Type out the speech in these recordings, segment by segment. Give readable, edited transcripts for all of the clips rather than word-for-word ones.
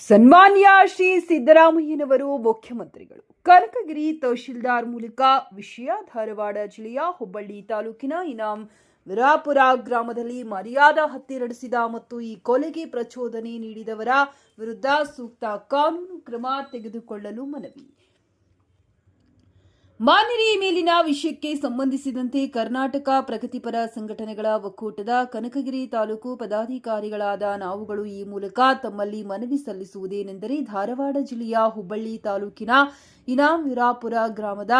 ಸನ್ಮಾನ್ಯ ಶ್ರೀ ಸಿದ್ದರಾಮಯ್ಯನವರು ಮುಖ್ಯಮಂತ್ರಿಗಳು ಕನಕಗಿರಿ ತಹಶೀಲ್ದಾರ್ ಮೂಲಕ ವಿಷಯ ಧಾರವಾಡ ಜಿಲ್ಲೆಯ ಹುಬ್ಬಳ್ಳಿ ತಾಲೂಕಿನ ಇನಾಂ ವಿರಾಪುರ ಗ್ರಾಮದಲ್ಲಿ ಮರ್ಯಾದಾ ಹತ್ಯೆ ನಡೆಸಿದ ಮತ್ತು ಈ ಕೊಲೆಗೆ ಪ್ರಚೋದನೆ ನೀಡಿದವರ ವಿರುದ್ಧ ಸೂಕ್ತ ಕಾನೂನು ಕ್ರಮ ತೆಗೆದುಕೊಳ್ಳಲು ಮನವಿ. ಮಾನ್ಯರೇ, ಮೇಲಿನ ವಿಷಯಕ್ಕೆ ಸಂಬಂಧಿಸಿದಂತೆ ಕರ್ನಾಟಕ ಪ್ರಗತಿಪರ ಸಂಘಟನೆಗಳ ಒಕ್ಕೂಟದ ಕನಕಗಿರಿ ತಾಲೂಕು ಪದಾಧಿಕಾರಿಗಳಾದ ನಾವುಗಳು ಈ ಮೂಲಕ ತಮ್ಮಲ್ಲಿ ಮನವಿ ಸಲ್ಲಿಸುವುದೇನೆಂದರೆ, ಧಾರವಾಡ ಜಿಲ್ಲೆಯ ಹುಬ್ಬಳ್ಳಿ ತಾಲೂಕಿನ ಇನಾಂ ವಿರಾಪುರ ಗ್ರಾಮದ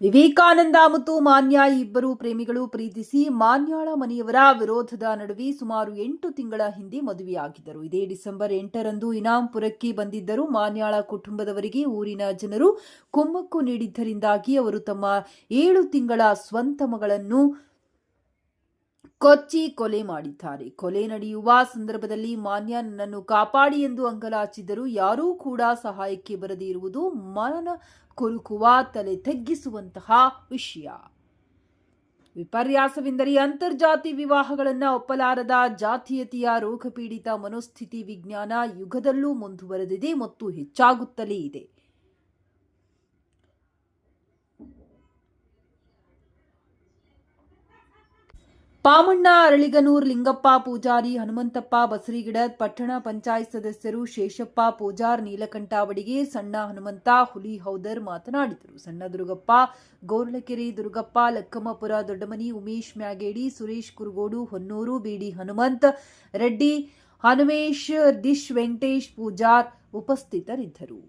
ವಿವೇಕಾನಂದ ಮತ್ತು ಮಾನ್ಯ ಇಬ್ಬರು ಪ್ರೇಮಿಗಳು ಪ್ರೀತಿಸಿ ಮಾನ್ಯಾಳ ಮನೆಯವರ ವಿರೋಧದ ನಡುವೆ ಸುಮಾರು 8 ತಿಂಗಳ ಹಿಂದೆ ಮದುವೆಯಾಗಿದ್ದರು. ಇದೇ ಡಿಸೆಂಬರ್ 8ರಂದು ಇನಾಂಪುರಕ್ಕೆ ಬಂದಿದ್ದರು. ಮಾನ್ಯಾಳ ಕುಟುಂಬದವರಿಗೆ ಊರಿನ ಜನರು ಕುಮ್ಮಕ್ಕು ನೀಡಿದ್ದರಿಂದಾಗಿ ಅವರು ತಮ್ಮ 7 ತಿಂಗಳ ಸ್ವಂತ ಮಗಳನ್ನು ಕೊಚ್ಚಿ ಕೊಲೆ ಮಾಡಿದ್ದಾರೆ. ಕೊಲೆ ನಡೆಯುವ ಸಂದರ್ಭದಲ್ಲಿ ಮಾನ್ಯ ನನ್ನನ್ನು ಕಾಪಾಡಿ ಎಂದು ಅಂಗಲಾಚಿದ್ದರು. ಯಾರೂ ಕೂಡ ಸಹಾಯಕ್ಕೆ ಬರದೇ ಇರುವುದು ಮನ ಕೊರುಕುವ, ತಲೆ ತಗ್ಗಿಸುವಂತಹ ವಿಷಯ. ವಿಪರ್ಯಾಸವೆಂದರೆ ಅಂತರ್ಜಾತಿ ವಿವಾಹಗಳನ್ನು ಒಪ್ಪಲಾರದ ಜಾತೀಯತೆಯ ರೋಗಪೀಡಿತ ಮನೋಸ್ಥಿತಿ ವಿಜ್ಞಾನ ಯುಗದಲ್ಲೂ ಮುಂದುವರೆದಿದೆ ಮತ್ತು ಹೆಚ್ಚಾಗುತ್ತಲೇ ಇದೆ. ಪಾಮಣ್ಣ, ಅರಳಿಗನೂರ್, ಲಿಂಗಪ್ಪ ಪೂಜಾರಿ, ಹನುಮಂತಪ್ಪ ಬಸರಿಗಿಡದ್, ಪಟ್ಟಣ ಪಂಚಾಯತ್ ಸದಸ್ಯರು ಶೇಷಪ್ಪ ಪೂಜಾರ್, ನೀಲಕಂಠ ಬಡಿಗೆ, ಸಣ್ಣ ಹನುಮಂತ ಹುಲಿ ಹೌದರ್ ಮಾತನಾಡಿದರು. ಸಣ್ಣ ದುರ್ಗಪ್ಪ, ಗೋರ್ಲಕೆರೆ ದುರ್ಗಪ್ಪ, ಲಕ್ಕಮ್ಮಪುರ ದೊಡ್ಡಮನಿ, ಉಮೇಶ್ ಮ್ಯಾಗೇಡಿ, ಸುರೇಶ್ ಕುರುಗೋಡು, ಹೊನ್ನೂರು, ಬಿಡಿ ಹನುಮಂತ್ ರೆಡ್ಡಿ, ಹನುಮೇಶ್, ದಿಶ್ ವೆಂಕಟೇಶ್ ಪೂಜಾರ್ ಉಪಸ್ಥಿತರಿದ್ದರು.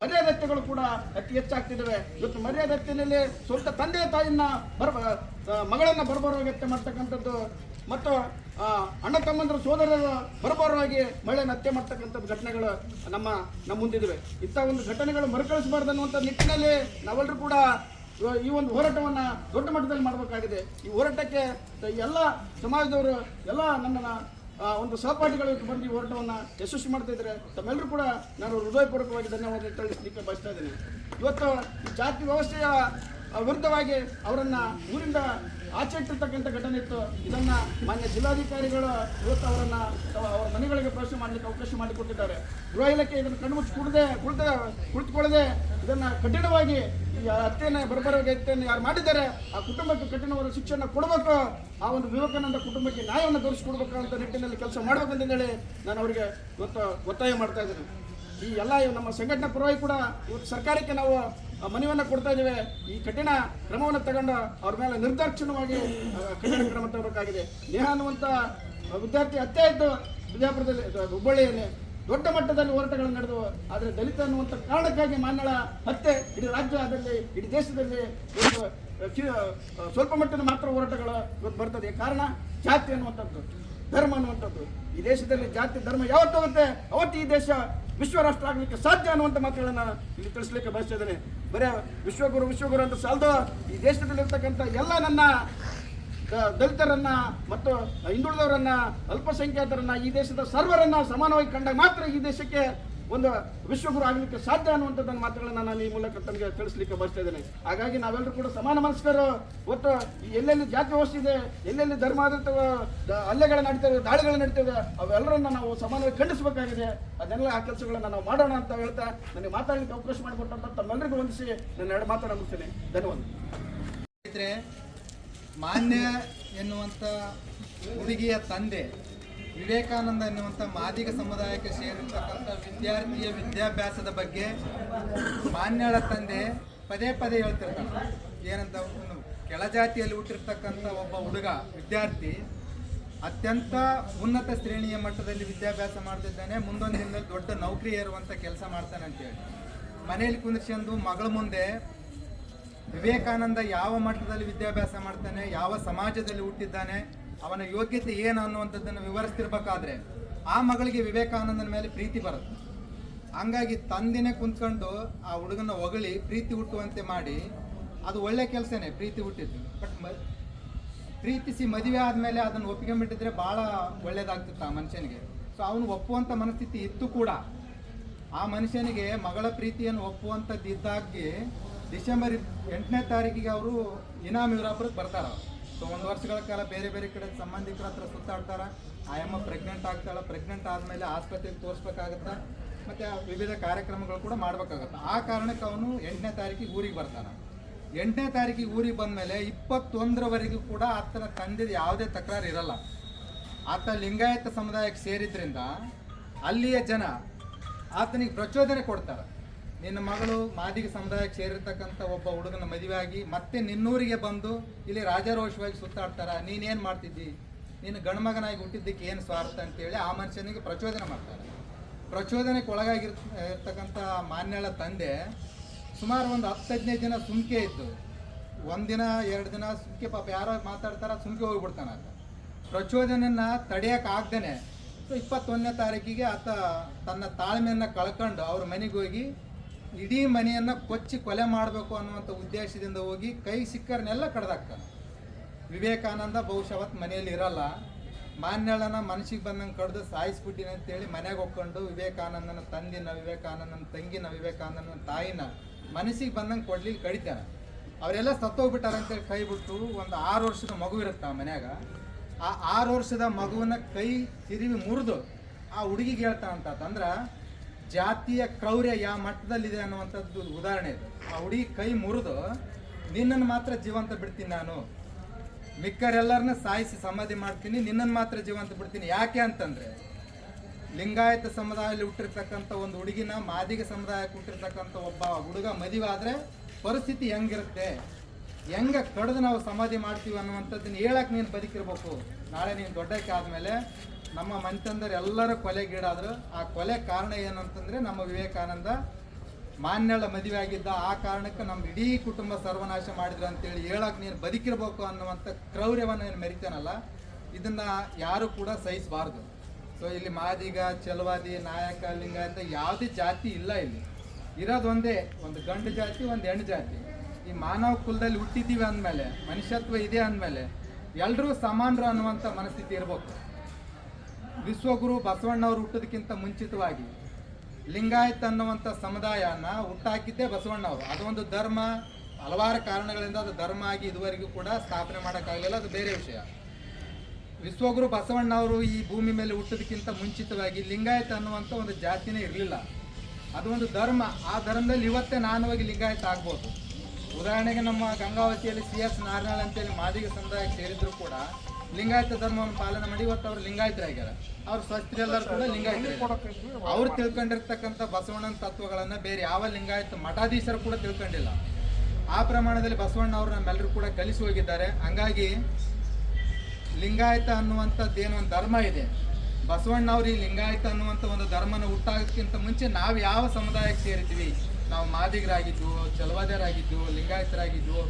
ಮರ್ಯಾದತ್ತೆಗಳು ಕೂಡ ಅತಿ ಹೆಚ್ಚಾಗ್ತಿದ್ದಾವೆ. ಇವತ್ತು ಮರ್ಯಾದತ್ತೆಯಲ್ಲಿ ಸ್ವಂತ ತಂದೆ ತಾಯಿಯನ್ನ ಮಗಳನ್ನ ಬರ್ಬರವಾಗಿ ಹತ್ಯೆ ಮಾಡ್ತಕ್ಕಂಥದ್ದು ಮತ್ತು ಅಣ್ಣ ತಮ್ಮಂದ್ರ ಸೋದರರು ಬರ್ಬರವಾಗಿ ಮಹಿಳೆಯನ್ನು ಹತ್ಯೆ ಮಾಡ್ತಕ್ಕಂಥದ್ದು ಘಟನೆಗಳು ನಮ್ಮ ಮುಂದಿದ್ದಾವೆ. ಇಂಥ ಒಂದು ಘಟನೆಗಳು ಮರುಕಳಿಸಬಾರ್ದು ಅನ್ನುವಂಥ ನಿಟ್ಟಿನಲ್ಲಿ ನಾವೆಲ್ಲರೂ ಕೂಡ ಈ ಒಂದು ಹೋರಾಟವನ್ನು ದೊಡ್ಡ ಮಟ್ಟದಲ್ಲಿ ಮಾಡಬೇಕಾಗಿದೆ. ಈ ಹೋರಾಟಕ್ಕೆ ಎಲ್ಲ ಸಮಾಜದವರು ಎಲ್ಲ ನನ್ನನ್ನು ಒಂದು ಸಹಪಾಠಿಗಳು ಬಂದು ಈ ಹೋರಾಟವನ್ನು ಯಶಸ್ವಿ ಮಾಡ್ತಾ ಇದ್ದಾರೆ. ತಮ್ಮೆಲ್ಲರೂ ಕೂಡ ನಾನು ಹೃದಯಪೂರ್ವಕವಾಗಿ ಧನ್ಯವಾದ ತಿಳಿಸಲಿಕ್ಕೆ ಬಯಸ್ತಾ ಇದ್ದೇನೆ. ಇವತ್ತು ಈ ಜಾತಿ ವ್ಯವಸ್ಥೆಯ ವಿರುದ್ಧವಾಗಿ ಅವರನ್ನು ಊರಿಂದ ಆಚೆ ಇಟ್ಟಿರ್ತಕ್ಕಂಥ ಘಟನೆ ಇತ್ತು. ಇದನ್ನು ಮಾನ್ಯ ಜಿಲ್ಲಾಧಿಕಾರಿಗಳು ಇವತ್ತು ಅವರ ಮನೆಗಳಿಗೆ ಪ್ರವೇಶ ಮಾಡಲಿಕ್ಕೆ ಅವಕಾಶ ಮಾಡಿಕೊಟ್ಟಿದ್ದಾರೆ. ಗೃಹ ಇಲಾಖೆ ಇದನ್ನು ಕಣ್ಮುಚ್ಚಿ ಕುಳಿತುಕೊಳ್ಳದೆ ಇದನ್ನು ಕಠಿಣವಾಗಿ ಹತ್ಯೆಯನ್ನು ಬರ್ಬರವಾಗಿ ಹತ್ಯೆಯನ್ನು ಯಾರು ಮಾಡಿದ್ದಾರೆ ಆ ಕುಟುಂಬಕ್ಕೆ ಕಠಿಣವಾದ ಶಿಕ್ಷೆಯನ್ನು ಕೊಡಬೇಕು. ಆ ಒಂದು ವಿವೇಕಾನಂದ ಕುಟುಂಬಕ್ಕೆ ನ್ಯಾಯವನ್ನು ತೋರಿಸಿಕೊಡ್ಬೇಕು ಅಂತ ನಿಟ್ಟಿನಲ್ಲಿ ಕೆಲಸ ಮಾಡಬೇಕಂತೇಳಿ ನಾನು ಅವರಿಗೆ ಇವತ್ತು ಒತ್ತಾಯ ಮಾಡ್ತಾ ಇದ್ದೇನೆ. ಈ ಎಲ್ಲ ನಮ್ಮ ಸಂಘಟನಾ ಪರವಾಗಿ ಕೂಡ ಇವತ್ತು ಸರ್ಕಾರಕ್ಕೆ ನಾವು ಮನವಿಯನ್ನು ಕೊಡ್ತಾ ಇದ್ದೇವೆ. ಈ ಕಠಿಣ ಕ್ರಮವನ್ನು ತಗೊಂಡು ಅವ್ರ ಮೇಲೆ ನಿರ್ದಾಕ್ಷಿಣ್ಯವಾಗಿ ಕಠಿಣ ಕ್ರಮ ತಗೋಬೇಕಾಗಿದೆ. ನೇಹ ಅನ್ನುವಂಥ ವಿದ್ಯಾರ್ಥಿ ಹತ್ಯೆ ಇದ್ದು ಬಿಜಾಪುರದಲ್ಲಿ ಹುಬ್ಬಳ್ಳಿಯಲ್ಲಿ ದೊಡ್ಡ ಮಟ್ಟದಲ್ಲಿ ಹೋರಾಟಗಳು ನಡೆದವು. ಆದರೆ ದಲಿತ ಅನ್ನುವಂಥ ಕಾರಣಕ್ಕಾಗಿ ಮಾನ್ಯಳ ಹತ್ಯೆ ಇಡೀ ರಾಜ್ಯದಲ್ಲಿ ಇಡೀ ದೇಶದಲ್ಲಿ ಒಂದು ಸ್ವಲ್ಪ ಮಟ್ಟದ ಮಾತ್ರ ಹೋರಾಟಗಳು ಇವತ್ತು ಬರ್ತದೆ. ಕಾರಣ ಜಾತಿ ಅನ್ನುವಂಥದ್ದು, ಧರ್ಮ ಅನ್ನುವಂಥದ್ದು. ಈ ದೇಶದಲ್ಲಿ ಜಾತಿ ಧರ್ಮ ಯಾವತ್ತು ಹೋಗುತ್ತೆ ಅವತ್ತು ಈ ದೇಶ ವಿಶ್ವ ರಾಷ್ಟ್ರ ಆಗಲಿಕ್ಕೆ ಸಾಧ್ಯ ಅನ್ನುವಂಥ ಮಾತುಗಳನ್ನು ಇಲ್ಲಿ ತಿಳಿಸ್ಲಿಕ್ಕೆ ಬಯಸ್ತಿದ್ದೇನೆ. ಬರೀ ವಿಶ್ವಗುರು ಅಂತ ಸಾಲದು ಈ ದೇಶದಲ್ಲಿರ್ತಕ್ಕಂಥ ಎಲ್ಲ ನನ್ನ ದಲಿತರನ್ನ ಮತ್ತು ಹಿಂದುಳಿದವರನ್ನ ಅಲ್ಪಸಂಖ್ಯಾತರನ್ನ ಈ ದೇಶದ ಸರ್ವರನ್ನ ಸಮಾನವಾಗಿ ಕಂಡಾಗ ಮಾತ್ರ ಈ ದೇಶಕ್ಕೆ ಒಂದು ವಿಶ್ವಗುರು ಆಗಲಿಕ್ಕೆ ಸಾಧ್ಯ ಅನ್ನುವಂಥದ್ದನ್ನು ಮಾತುಗಳನ್ನು ನಾನು ಈ ಮೂಲಕ ತಮಗೆ ತಿಳಿಸ್ಲಿಕ್ಕೆ ಬಯಸ್ತಾ ಇದ್ದೇನೆ. ಹಾಗಾಗಿ ನಾವೆಲ್ಲರೂ ಕೂಡ ಸಮಾನ ಮನಸ್ಕರು. ಒಟ್ಟು ಎಲ್ಲೆಲ್ಲಿ ಜಾತಿ ವ್ಯವಸ್ಥೆ ಇದೆ, ಎಲ್ಲೆಲ್ಲಿ ಧರ್ಮ ಆಧಾರಿತ ಹಲ್ಲೆಗಳು ನಡೀತವೆ, ದಾಳಿಗಳು ನಡೀತವೆ, ಅವೆಲ್ಲರನ್ನ ನಾವು ಸಮಾನವಾಗಿ ಖಂಡಿಸಬೇಕಾಗಿದೆ. ಅದೆಲ್ಲ ಆ ಕೆಲಸಗಳನ್ನು ನಾವು ಮಾಡೋಣ ಅಂತ ಹೇಳ್ತಾ ನನಗೆ ಮಾತಾಡಲಿಕ್ಕೆ ಅವಕಾಶ ಮಾಡಿಕೊಟ್ಟಂತ ತಮ್ಮೆಲ್ಲರಿಗೂ ವಂದಿಸಿ ನನ್ನ ಎರಡು ಮಾತನ್ನು ಮುಗಿಸ್ತೇನೆ. ಧನ್ಯವಾದ. ಮಾನ್ಯ ಎನ್ನುವಂಥ ಹುಡುಗಿಯ ತಂದೆ ವಿವೇಕಾನಂದ ಎನ್ನುವಂಥ ಮಾದಿಗ ಸಮುದಾಯಕ್ಕೆ ಸೇರಿರ್ತಕ್ಕಂಥ ವಿದ್ಯಾರ್ಥಿಯ ವಿದ್ಯಾಭ್ಯಾಸದ ಬಗ್ಗೆ ಮಾನ್ಯಳ ತಂದೆ ಪದೇ ಹೇಳ್ತಿರ್ತಾನೆ. ಏನಂತ, ಕೆಳಜಾತಿಯಲ್ಲಿ ಹುಟ್ಟಿರ್ತಕ್ಕಂಥ ಒಬ್ಬ ಹುಡುಗ ವಿದ್ಯಾರ್ಥಿ ಅತ್ಯಂತ ಉನ್ನತ ಶ್ರೇಣಿಯ ಮಟ್ಟದಲ್ಲಿ ವಿದ್ಯಾಭ್ಯಾಸ ಮಾಡ್ತಿದ್ದಾನೆ, ಮುಂದೊಂದು ದಿನದಲ್ಲಿ ದೊಡ್ಡ ನೌಕರಿ ಏರುವಂಥ ಕೆಲಸ ಮಾಡ್ತಾನೆ ಅಂತೇಳಿ ಮನೆಯಲ್ಲಿ ಕುಂದಿಸ್ಕೊಂಡು ಮಗಳ ಮುಂದೆ ವಿವೇಕಾನಂದ ಯಾವ ಮಟ್ಟದಲ್ಲಿ ವಿದ್ಯಾಭ್ಯಾಸ ಮಾಡ್ತಾನೆ, ಯಾವ ಸಮಾಜದಲ್ಲಿ ಹುಟ್ಟಿದ್ದಾನೆ, ಅವನ ಯೋಗ್ಯತೆ ಏನು ಅನ್ನುವಂಥದ್ದನ್ನು ವಿವರಿಸ್ತಿರ್ಬೇಕಾದ್ರೆ ಆ ಮಗಳಿಗೆ ವಿವೇಕಾನಂದನ ಮೇಲೆ ಪ್ರೀತಿ ಬರುತ್ತೆ. ಹಂಗಾಗಿ ತಂದಿನೇ ಕುಂತ್ಕೊಂಡು ಆ ಹುಡುಗನ ಹೊಗಳಿ ಪ್ರೀತಿ ಹುಟ್ಟುವಂತೆ ಮಾಡಿ, ಅದು ಒಳ್ಳೆ ಕೆಲಸನೇ ಪ್ರೀತಿ ಹುಟ್ಟಿದ್ದು. ಬಟ್ ಪ್ರೀತಿಸಿ ಮದುವೆ ಆದಮೇಲೆ ಅದನ್ನು ಒಪ್ಪಿಕೊಂಡ್ಬಿಟ್ಟಿದ್ರೆ ಭಾಳ ಒಳ್ಳೇದಾಗ್ತಿತ್ತು ಆ ಮನುಷ್ಯನಿಗೆ. ಸೊ ಅವನು ಒಪ್ಪುವಂಥ ಮನಸ್ಥಿತಿ ಇತ್ತು ಕೂಡ. ಆ ಮನುಷ್ಯನಿಗೆ ಮಗಳ ಪ್ರೀತಿಯನ್ನು ಒಪ್ಪುವಂಥದ್ದಿದ್ದಾಗಿ ಡಿಸೆಂಬರ್ 8ನೇ ತಾರೀಕಿಗೆ ಅವರು ಇನಾಮ್ ಯುವರಾಪುರಕ್ಕೆ ಬರ್ತಾರೆ. ಸೊ 1 ವರ್ಷಗಳ ಕಾಲ ಬೇರೆ ಬೇರೆ ಕಡೆ ಸಂಬಂಧಿಕರ ಹತ್ರ ಸುತ್ತಾಡ್ತಾರೆ. ಆಯಮ್ಮ ಪ್ರೆಗ್ನೆಂಟ್ ಆಗ್ತಾಳೆ. ಪ್ರೆಗ್ನೆಂಟ್ ಆದಮೇಲೆ ಆಸ್ಪತ್ರೆಗೆ ತೋರಿಸ್ಬೇಕಾಗತ್ತೆ, ಮತ್ತು ವಿವಿಧ ಕಾರ್ಯಕ್ರಮಗಳು ಕೂಡ ಮಾಡಬೇಕಾಗತ್ತೆ. ಆ ಕಾರಣಕ್ಕೆ ಅವನು 8ನೇ ತಾರೀಕಿಗೆ ಊರಿಗೆ ಬರ್ತಾನೆ. 8ನೇ ತಾರೀಕಿಗೆ ಊರಿಗೆ ಬಂದಮೇಲೆ 21ರವರೆಗೂ ಕೂಡ ಆತನ ತಂದೆದು ಯಾವುದೇ ತಕರಾರು ಇರಲ್ಲ. ಆತ ಲಿಂಗಾಯತ ಸಮುದಾಯಕ್ಕೆ ಸೇರಿದ್ರಿಂದ ಅಲ್ಲಿಯ ಜನ ಆತನಿಗೆ ಪ್ರಚೋದನೆ ಕೊಡ್ತಾರೆ. ನಿನ್ನ ಮಗಳು ಮಾದಿಗ ಸಮುದಾಯಕ್ಕೆ ಸೇರಿರ್ತಕ್ಕಂಥ ಒಬ್ಬ ಹುಡುಗನ ಮದುವೆಯಾಗಿ ಮತ್ತೆ ನಿನ್ನೂರಿಗೆ ಬಂದು ಇಲ್ಲಿ ರಾಜಾರೋಷವಾಗಿ ಸುತ್ತಾಡ್ತಾರ, ನೀನೇನು ಮಾಡ್ತಿದ್ದಿ, ನೀನು ಗಂಡ್ಮಗನಾಗಿ ಹುಟ್ಟಿದ್ದಕ್ಕೆ ಏನು ಸ್ವಾರ್ಥ ಅಂತೇಳಿ ಆ ಮನುಷ್ಯನಿಗೆ ಪ್ರಚೋದನೆ ಮಾಡ್ತಾರೆ. ಪ್ರಚೋದನೆಗೆ ಒಳಗಾಗಿರ್ತಕ್ಕಂಥ ಮಾನ್ಯಳ ತಂದೆ ಸುಮಾರು ಒಂದು 10-15 ದಿನ ಸುಮ್ಕೆ ಇದ್ದು, 1 ದಿನ 2 ದಿನ ಸುಮ್ಕೆ ಪಾಪ ಯಾರೋ ಮಾತಾಡ್ತಾರ ಸುಮ್ಕೆ ಹೋಗ್ಬಿಡ್ತಾನೆ. ಆತ ಪ್ರಚೋದನೆಯನ್ನು ತಡೆಯೋಕ್ಕಾಗ್ದೇ 21ನೇ ತಾರೀಕಿಗೆ ಆತ ತನ್ನ ತಾಳ್ಮೆಯನ್ನು ಕಳ್ಕೊಂಡು ಅವ್ರ ಮನೆಗೆ ಹೋಗಿ ಇಡೀ ಮನೆಯನ್ನು ಕೊಚ್ಚಿ ಕೊಲೆ ಮಾಡಬೇಕು ಅನ್ನುವಂಥ ಉದ್ದೇಶದಿಂದ ಹೋಗಿ ಕೈ ಸಿಕ್ಕರನ್ನೆಲ್ಲ ಕಡ್ದಾಕ್ತಾನೆ. ವಿವೇಕಾನಂದ ಬಹುಶಃ ಅವತ್ತು ಮನೆಯಲ್ಲಿ ಇರಲ್ಲ. ಮಾನ್ಯಳನ ಮನಸ್ಸಿಗೆ ಬಂದಂಗೆ ಕಡ್ದು ಸಾಯಿಸ್ಬಿಟ್ಟಿನಿ ಅಂತೇಳಿ ಮನೆಗೆ ಹೋಗ್ಕೊಂಡು ವಿವೇಕಾನಂದನ ತಂದಿನ, ವಿವೇಕಾನಂದನ ತಂಗಿನ, ವಿವೇಕಾನಂದನ ತಾಯಿನ ಮನಸ್ಸಿಗೆ ಬಂದಂಗೆ ಕೊಡ್ಲಿಕ್ಕೆ ಕಡಿತಾನೆ. ಅವರೆಲ್ಲ ಸತ್ತೋಗ್ಬಿಟ್ಟಾರೆ ಅಂತೇಳಿ ಕೈ ಬಿಟ್ಟು ಒಂದು 6 ವರ್ಷದ ಮಗು ಇರುತ್ತೆ ಆ ಮನ್ಯಾಗ. ಆ 6 ವರ್ಷದ ಮಗುವನ್ನ ಕೈ ತಿರುವಿ ಮುರಿದು ಆ ಹುಡುಗಿಗೆ ಹೇಳ್ತಾನಂತಂದ್ರೆ ಜಾತಿಯ ಕ್ರೌರ್ಯ ಯಾವ ಮಟ್ಟದಲ್ಲಿದೆ ಅನ್ನುವಂಥದ್ದು ಉದಾಹರಣೆ ಇದೆ. ಆ ಹುಡುಗಿ ಕೈ ಮುರಿದು ನಿನ್ನನ್ನು ಮಾತ್ರ ಜೀವಂತ ಬಿಡ್ತೀನಿ, ನಾನು ಮಿಕ್ಕರೆಲ್ಲರನ್ನ ಸಾಯಿಸಿ ಸಮಾಧಿ ಮಾಡ್ತೀನಿ, ನಿನ್ನನ್ನು ಮಾತ್ರ ಜೀವಂತ ಬಿಡ್ತೀನಿ. ಯಾಕೆ ಅಂತಂದರೆ ಲಿಂಗಾಯತ ಸಮುದಾಯದಲ್ಲಿ ಹುಟ್ಟಿರ್ತಕ್ಕಂಥ ಒಂದು ಹುಡುಗಿನ ಮಾದಿಗ ಸಮುದಾಯಕ್ಕೆ ಹುಟ್ಟಿರ್ತಕ್ಕಂಥ ಒಬ್ಬ ಹುಡುಗ ಮದುವೆ ಆದರೆ ಪರಿಸ್ಥಿತಿ ಹೆಂಗಿರುತ್ತೆ, ಹೆಂಗೆ ಕಡ್ದು ನಾವು ಸಮಾಧಿ ಮಾಡ್ತೀವಿ ಅನ್ನುವಂಥದ್ದನ್ನು ಹೇಳಕ್ಕೆ ನೀನು ಬದುಕಿರ್ಬೇಕು. ನಾಳೆ ನೀನು ದೊಡ್ಡಕ್ಕೆ ಆದಮೇಲೆ ನಮ್ಮ ಮನೆತಂದರು ಎಲ್ಲರೂ ಕೊಲೆಗೀಡಾದರು. ಆ ಕೊಲೆ ಕಾರಣ ಏನಂತಂದರೆ ನಮ್ಮ ವಿವೇಕಾನಂದ ಮಾನ್ಯಳ ಮದುವೆ ಆಗಿದ್ದ, ಆ ಕಾರಣಕ್ಕೆ ನಮ್ಮ ಇಡೀ ಕುಟುಂಬ ಸರ್ವನಾಶ ಮಾಡಿದ್ರು ಅಂತೇಳಿ ಹೇಳಕ್ಕೆ ನೀನು ಬದುಕಿರ್ಬೇಕು ಅನ್ನುವಂಥ ಕ್ರೌರ್ಯವನ್ನು ಏನು ಮೆರಿತಾನಲ್ಲ, ಇದನ್ನು ಯಾರೂ ಕೂಡ ಸಹಿಸಬಾರ್ದು. ಸೊ ಇಲ್ಲಿ ಮಾದಿಗ, ಚಲವಾದಿ, ನಾಯಕ, ಲಿಂಗಾಯತ ಯಾವುದೇ ಜಾತಿ ಇಲ್ಲ. ಇಲ್ಲಿ ಇರೋದೊಂದೇ, ಒಂದು ಗಂಡು ಜಾತಿ, ಒಂದು ಹೆಣ್ಣು ಜಾತಿ. ಈ ಮಾನವ ಕುಲದಲ್ಲಿ ಹುಟ್ಟಿದ್ದೀವಿ ಅಂದಮೇಲೆ, ಮನುಷ್ಯತ್ವ ಇದೆ ಅಂದಮೇಲೆ ಎಲ್ಲರೂ ಸಮಾನರು ಅನ್ನುವಂಥ ಮನಸ್ಥಿತಿ ಇರಬೇಕು. ವಿಶ್ವಗುರು ಬಸವಣ್ಣವ್ರು ಹುಟ್ಟೋದಕ್ಕಿಂತ ಮುಂಚಿತವಾಗಿ ಲಿಂಗಾಯತ ಅನ್ನುವಂಥ ಸಮುದಾಯನ ಹುಟ್ಟಾಕಿದ್ದೇ ಬಸವಣ್ಣವರು. ಅದೊಂದು ಧರ್ಮ, ಹಲವಾರು ಕಾರಣಗಳಿಂದ ಅದು ಧರ್ಮ ಆಗಿ ಇದುವರೆಗೂ ಕೂಡ ಸ್ಥಾಪನೆ ಮಾಡೋಕ್ಕಾಗಲಿಲ್ಲ, ಅದು ಬೇರೆ ವಿಷಯ. ವಿಶ್ವಗುರು ಬಸವಣ್ಣವರು ಈ ಭೂಮಿ ಮೇಲೆ ಹುಟ್ಟೋದಕ್ಕಿಂತ ಮುಂಚಿತವಾಗಿ ಲಿಂಗಾಯತ ಅನ್ನುವಂಥ ಒಂದು ಜಾತಿನೇ ಇರಲಿಲ್ಲ, ಅದು ಒಂದು ಧರ್ಮ. ಆ ಧರ್ಮದಲ್ಲಿ ಇವತ್ತೇ ನಾನು ಹೋಗಿ ಲಿಂಗಾಯತ ಆಗ್ಬೋದು. ಉದಾಹರಣೆಗೆ ನಮ್ಮ ಗಂಗಾವತಿಯಲ್ಲಿ CS ನಾರಾಯಣ ಅಂತೇಳಿ ಮಾದಿಗ ಸಮುದಾಯಕ್ಕೆ ಸೇರಿದ್ರು ಕೂಡ ಲಿಂಗಾಯತ ಧರ್ಮವನ್ನು ಪಾಲನೆ ಮಾಡಿ ಇವತ್ತು ಅವರು ಲಿಂಗಾಯತರಾಗ್ಯಾರ. ಅವ್ರ ಸ್ವಸ್ಥರೆಲ್ಲರೂ ಕೂಡ ಲಿಂಗಾಯತರು. ಅವ್ರು ತಿಳ್ಕೊಂಡಿರ್ತಕ್ಕಂಥ ಬಸವಣ್ಣನ ತತ್ವಗಳನ್ನು ಬೇರೆ ಯಾವ ಲಿಂಗಾಯತ ಮಠಾಧೀಶರು ಕೂಡ ತಿಳ್ಕೊಂಡಿಲ್ಲ. ಆ ಪ್ರಮಾಣದಲ್ಲಿ ಬಸವಣ್ಣ ಅವರು ನಮ್ಮೆಲ್ಲರೂ ಕೂಡ ಕಲಿಸಿ ಹೋಗಿದ್ದಾರೆ. ಹಂಗಾಗಿ ಲಿಂಗಾಯತ ಅನ್ನುವಂಥದ್ದು ಏನೋ ಒಂದು ಧರ್ಮ ಇದೆ. ಬಸವಣ್ಣವ್ರು ಈ ಲಿಂಗಾಯತ ಅನ್ನುವಂಥ ಒಂದು ಧರ್ಮನ ಹುಟ್ಟಾಗೋಕ್ಕಿಂತ ಮುಂಚೆ ನಾವು ಯಾವ ಸಮುದಾಯಕ್ಕೆ ಸೇರಿದ್ವಿ, ನಾವು ಮಾದಿಗರಾಗಿದ್ವು, ಚಲವಾದ್ಯರಾಗಿದ್ವು, ಲಿಂಗಾಯತರಾಗಿದ್ವು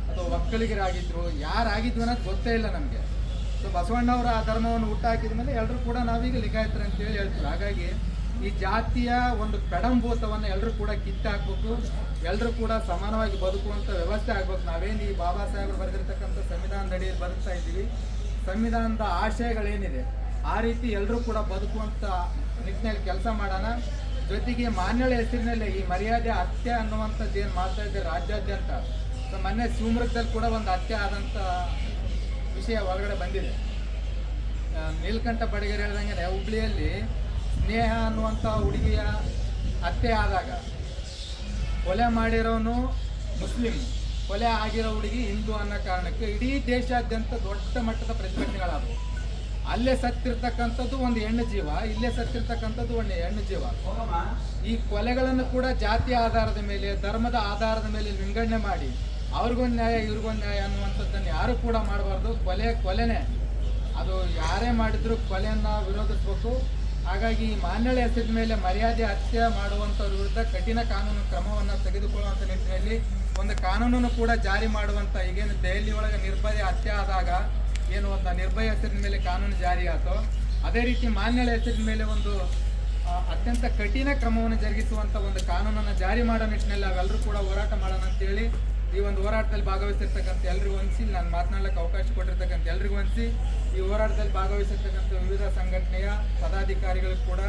ಅಥವಾ ಒಕ್ಕಲಿಗರಾಗಿದ್ರು, ಯಾರಾಗಿದ್ವು ಅನ್ನೋದು ಗೊತ್ತೇ ಇಲ್ಲ ನಮಗೆ. ಸೊ ಬಸವಣ್ಣವರು ಆ ಧರ್ಮವನ್ನು ಹುಟ್ಟಾಕಿದ ಮೇಲೆ ಎಲ್ಲರೂ ಕೂಡ ನಾವೀಗ ಲಿಂಗಾಯತರು ಅಂತೇಳಿ ಹೇಳ್ತೀವಿ. ಹಾಗಾಗಿ ಈ ಜಾತಿಯ ಒಂದು ಪೆಡಂಭೂತವನ್ನು ಎಲ್ಲರೂ ಕೂಡ ಕಿತ್ತಾಕ್ಬೇಕು, ಎಲ್ಲರೂ ಕೂಡ ಸಮಾನವಾಗಿ ಬದುಕುವಂಥ ವ್ಯವಸ್ಥೆ ಆಗ್ಬೇಕು. ನಾವೇನು ಈ ಬಾಬಾ ಸಾಹೇಬರು ಬರೆದಿರ್ತಕ್ಕಂಥ ಸಂವಿಧಾನದ ಅಡಿಯಲ್ಲಿ ಬದುಕ್ತಾ ಇದ್ದೀವಿ, ಸಂವಿಧಾನದ ಆಶಯಗಳೇನಿದೆ ಆ ರೀತಿ ಎಲ್ಲರೂ ಕೂಡ ಬದುಕುವಂಥ ನಿಟ್ಟಿನಲ್ಲಿ ಕೆಲಸ ಮಾಡೋಣ. ಜೊತೆಗೆ ಮಾನ್ಯಳ ಹೆಸರಿನಲ್ಲಿ ಈ ಮರ್ಯಾದೆ ಹತ್ಯೆ ಅನ್ನುವಂಥದ್ದು ಏನು ಮಾಡ್ತಾ ಇದ್ದಾರೆ ರಾಜ್ಯಾದ್ಯಂತ. ಸೊ ಮೊನ್ನೆ ಶಿವಮೊಗ್ಗದಲ್ಲಿ ಕೂಡ ಒಂದು ಹತ್ಯೆ ಆದಂಥ ವಿಷಯ ಹೊರಗಡೆ ಬಂದಿದೆ. ನೀಲಕಂಠ ಬಡಿಗೇರ್ ಹೇಳ್ದಂಗೆ ಹುಬ್ಳಿಯಲ್ಲಿ ಸ್ನೇಹ ಅನ್ನುವಂಥ ಹುಡುಗಿಯ ಹತ್ಯೆ ಆದಾಗ ಕೊಲೆ ಮಾಡಿರೋನು ಮುಸ್ಲಿಂ, ಕೊಲೆ ಆಗಿರೋ ಹುಡುಗಿ ಹಿಂದೂ ಅನ್ನೋ ಕಾರಣಕ್ಕೆ ಇಡೀ ದೇಶಾದ್ಯಂತ ದೊಡ್ಡ ಮಟ್ಟದ ಪ್ರತಿಭಟನೆಗಳಾದವು. ಅಲ್ಲೇ ಸತ್ತಿರ್ತಕ್ಕಂಥದ್ದು ಒಂದು ಹೆಣ್ಣು ಜೀವ, ಇಲ್ಲೇ ಸತ್ತಿರ್ತಕ್ಕಂಥದ್ದು ಒಂದು ಹೆಣ್ಣು ಜೀವ. ಈ ಕೊಲೆಗಳನ್ನು ಕೂಡ ಜಾತಿಯ ಆಧಾರದ ಮೇಲೆ, ಧರ್ಮದ ಆಧಾರದ ಮೇಲೆ ವಿಂಗಡಣೆ ಮಾಡಿ ಅವ್ರಿಗೊಂದು ನ್ಯಾಯ ಇವ್ರಿಗೊಂದು ನ್ಯಾಯ ಅನ್ನುವಂಥದ್ದನ್ನು ಯಾರು ಕೂಡ ಮಾಡಬಾರ್ದು. ಕೊಲೆನೇ, ಅದು ಯಾರೇ ಮಾಡಿದ್ರು ಕೊಲೆಯನ್ನು ವಿರೋಧಿಸಬೇಕು. ಹಾಗಾಗಿ ಈ ಮಾನ್ಯಳ ಹೆಸರಿನ ಮೇಲೆ ಮರ್ಯಾದೆ ಹತ್ಯೆ ಮಾಡುವಂಥವ್ರ ವಿರುದ್ಧ ಕಠಿಣ ಕಾನೂನು ಕ್ರಮವನ್ನು ತೆಗೆದುಕೊಳ್ಳುವಂಥ ನಿಟ್ಟಿನಲ್ಲಿ ಒಂದು ಕಾನೂನನ್ನು ಕೂಡ ಜಾರಿ ಮಾಡುವಂಥ, ಈಗೇನು ದೆಹಲಿ ಒಳಗೆ ನಿರ್ಭಯ ಹತ್ಯೆ ಆದಾಗ ಏನು ಒಂದು ನಿರ್ಭಯ ಹೆಸರಿನ ಮೇಲೆ ಕಾನೂನು ಜಾರಿ ಆಯಿತು, ಅದೇ ರೀತಿ ಮಾನ್ಯಳ ಹೆಸರಿನ ಮೇಲೆ ಒಂದು ಅತ್ಯಂತ ಕಠಿಣ ಕ್ರಮವನ್ನು ಜರುಗಿಸುವಂಥ ಒಂದು ಕಾನೂನನ್ನು ಜಾರಿ ಮಾಡೋ ನಿಟ್ಟಿನಲ್ಲಿ ನಾವೆಲ್ಲರೂ ಕೂಡ ಹೋರಾಟ ಮಾಡೋಣ ಅಂತೇಳಿ ಈ ಒಂದು ಹೋರಾಟದಲ್ಲಿ ಭಾಗವಹಿಸಿರ್ತಕ್ಕಂಥ ಎಲ್ರಿಗೂ ಅನಿಸಿ, ನಾನು ಮಾತನಾಡಲಿಕ್ಕೆ ಅವಕಾಶ ಕೊಟ್ಟಿರ್ತಕ್ಕಂಥ ಎಲ್ರಿಗೂ ಅನಿಸಿ, ಈ ಹೋರಾಟದಲ್ಲಿ ಭಾಗವಹಿಸಿರ್ತಕ್ಕಂಥ ವಿವಿಧ ಸಂಘಟನೆಯ ಪದಾಧಿಕಾರಿಗಳಿಗೂ ಕೂಡ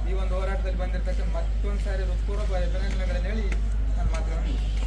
ಈ ಒಂದು ಹೋರಾಟ ಕಾರ್ಯಕ್ರಮದಲ್ಲಿ ಬಂದಿರತಕ್ಕಂಥ ಮತ್ತೊಂದು ಸಾರಿ ಹೃತ್ಪೂರ್ವಕ ಅಭಿನಂದನೆಗಳನ್ನು ಹೇಳಿ ನನ್ನ ಮಾತುಗಳನ್ನು